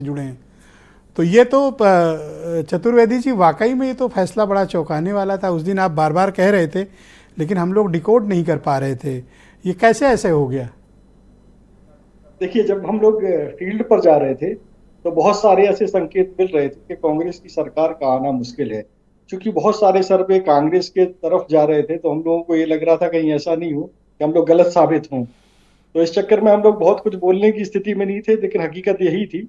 जुड़े हैं। तो ये तो चतुर्वेदी जी, वाकई में ये तो फैसला बड़ा चौंकाने वाला था। उस दिन आप बार बार कह रहे थे लेकिन हम लोग डिकोड नहीं कर पा रहे थे, ये कैसे ऐसे हो गया? देखिए, जब हम लोग फील्ड पर जा रहे थे तो बहुत सारे ऐसे संकेत मिल रहे थे कि कांग्रेस की सरकार का आना मुश्किल है। क्योंकि बहुत सारे सर्वे कांग्रेस के तरफ जा रहे थे, तो हम लोगों को ये लग रहा था कहीं ऐसा नहीं हो कि हम लोग गलत साबित हों। तो इस चक्कर में हम लोग बहुत कुछ बोलने की स्थिति में नहीं थे, लेकिन हकीकत यही थी।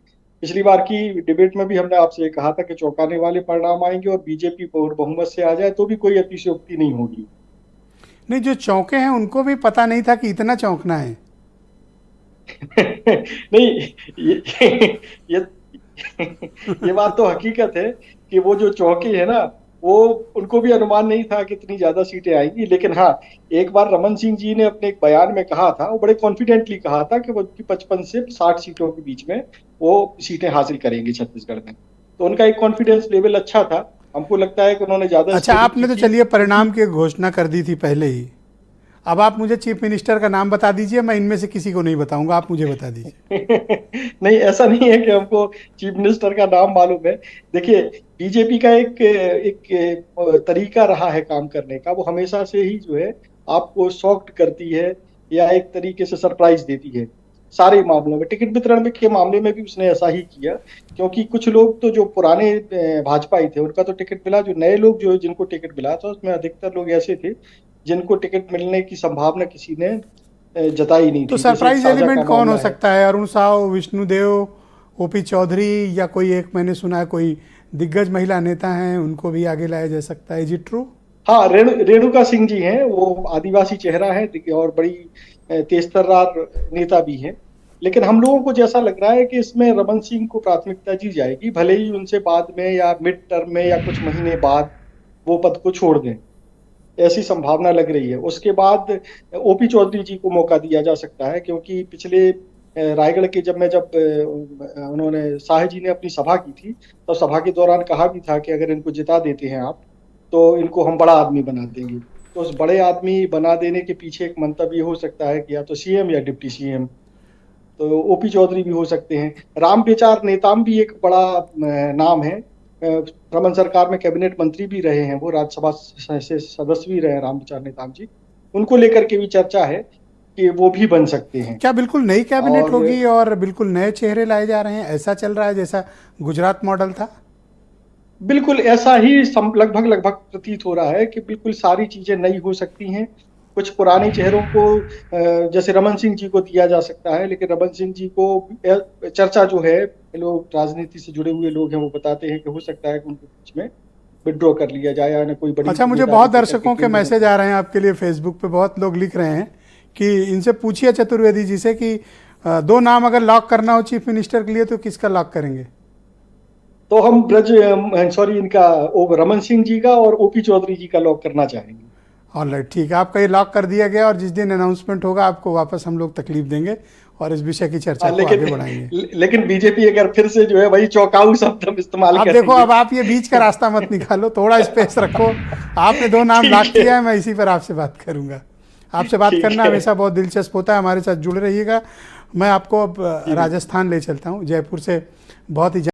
पिछली बार की डिबेट में भी हमने आपसे ये कहा था कि चौंकाने वाले परिणाम आएंगे और बीजेपी बहुमत से आ जाए तो भी कोई अतिशयोक्ति नहीं होगी। नहीं, जो चौंके हैं उनको भी पता नहीं था कि इतना चौंकना है। नहीं, ये ये बात तो हकीकत है कि वो जो चौकी है ना, वो उनको भी अनुमान नहीं था कि इतनी ज्यादा सीटें आएंगी। लेकिन हाँ, एक बार रमन सिंह जी ने अपने एक बयान में कहा था, वो बड़े कॉन्फिडेंटली कहा था कि वो 55 से 60 सीटों के बीच में वो सीटें हासिल करेंगे छत्तीसगढ़ में। तो उनका एक कॉन्फिडेंस लेवल अच्छा था। हमको लगता है कि उन्होंने ज्यादा अच्छा, स्टडी की आपने तो थी चलिए क्योंकि परिणाम की घोषणा कर दी थी पहले ही। अब आप मुझे चीफ मिनिस्टर का नाम बता दीजिए, मैं इनमें से किसी को नहीं बताऊंगा, आप मुझे बता दीजिए। नहीं, ऐसा नहीं है कि हमको चीफ मिनिस्टर का नाम मालूम है। देखिए, बीजेपी का एक एक तरीका रहा है काम करने का। वो हमेशा से ही जो है आपको शॉक्ड करती है या एक तरीके से सरप्राइज देती है। सारे मामलों में, टिकट वितरण के मामले में भी उसने ऐसा ही किया। क्योंकि कुछ लोग तो जो पुराने भाजपाई थे उनका तो टिकट मिला, जो नए लोग जो जिनको टिकट मिला था उसमें अधिकतर लोग ऐसे थे जिनको टिकट मिलने की संभावना किसी ने जताई नहीं तो थी। जैसे एक सरप्राइज साझा का एलिमेंट कौन हो मामला है। सकता है? अरुण साव, विष्णुदेव, ओपी चौधरी, या कोई एक मैंने सुना है कोई दिग्गज महिला नेता हैं, उनको भी आगे लाया जा सकता है। Is it true? हाँ, रेणुका सिंह जी हैं। वो आदिवासी चेहरा है और बड़ी तेज तर्रार नेता भी हैं। लेकिन हम लोगों को जैसा लग रहा है कि इसमें रमन सिंह को प्राथमिकता दी जाएगी, भले ही उनसे बाद में या मिड टर्म में या कुछ महीने बाद वो पद को छोड़ दें। ऐसी संभावना लग रही है। उसके बाद ओपी चौधरी जी को मौका दिया जा सकता है, क्योंकि पिछले रायगढ़ के जब उन्होंने शाह जी ने अपनी सभा की थी, तो सभा के दौरान कहा भी था कि अगर इनको जिता देते हैं आप, तो इनको हम बड़ा आदमी बना देंगे। तो उस बड़े आदमी बना देने के पीछे एक मंतव्य हो सकता है कि या तो सीएम या डिप्टी सीएम। तो ओपी चौधरी भी हो सकते हैं। राम विचार नेताम भी एक बड़ा नाम है। रमन सरकार में कैबिनेट मंत्री भी रहे हैं, वो राज्यसभा से सदस्य भी रहे हैं राम विचार नेताम जी। उनको लेकर के भी चर्चा है कि वो भी बन सकते हैं। क्या बिल्कुल नई कैबिनेट और होगी और बिल्कुल नए चेहरे लाए जा रहे हैं, ऐसा चल रहा है जैसा गुजरात मॉडल था? बिल्कुल ऐसा ही लगभग लगभग प्रतीत हो रहा है कि बिल्कुल सारी चीजें नई हो सकती हैं। कुछ पुराने चेहरों को जैसे रमन सिंह जी को दिया जा सकता है, लेकिन रमन सिंह जी को चर्चा जो है, लोग राजनीति से जुड़े हुए लोग हैं वो बताते हैं कि हो सकता है कि उनको बीच में विड्रॉ कर लिया जाए या ना कोई बड़ी अच्छा, मुझे जिम्मेदारी बहुत दे करके दर्शकों के केंद्र में मैसेज आ रहे हैं आपके लिए, फेसबुक पे बहुत लोग लिख रहे हैं कि इनसे पूछिए चतुर्वेदी जी से कि दो नाम अगर लॉक करना हो चीफ मिनिस्टर के लिए तो किसका लॉक करेंगे? तो हम सॉरी, इनका रमन सिंह जी का और ओपी चौधरी जी का लॉक करना चाहेंगे। ऑल राइट, ठीक है, आपका ये लॉक कर दिया गया और जिस दिन अनाउंसमेंट होगा आपको वापस हम लोग तकलीफ देंगे और इस विषय की चर्चा हाँ, को लेकिन आगे बढ़ाएंगे। लेकिन बीजेपी अगर फिर से जो है वही चौंकाऊ शब्द हम इस्तेमाल आप देखो, करेंगे। अब आप ये बीच का रास्ता मत निकालो, थोड़ा स्पेस रखो। आपने दो नाम लॉक ठीक है। किया है, मैं इसी पर आपसे बात करूंगा। आपसे बात ठीक करना है। हमेशा बहुत दिलचस्प होता है, हमारे साथ जुड़े रहिएगा। मैं आपको अब ठीक है। राजस्थान ले चलता हूँ, जयपुर से बहुत ही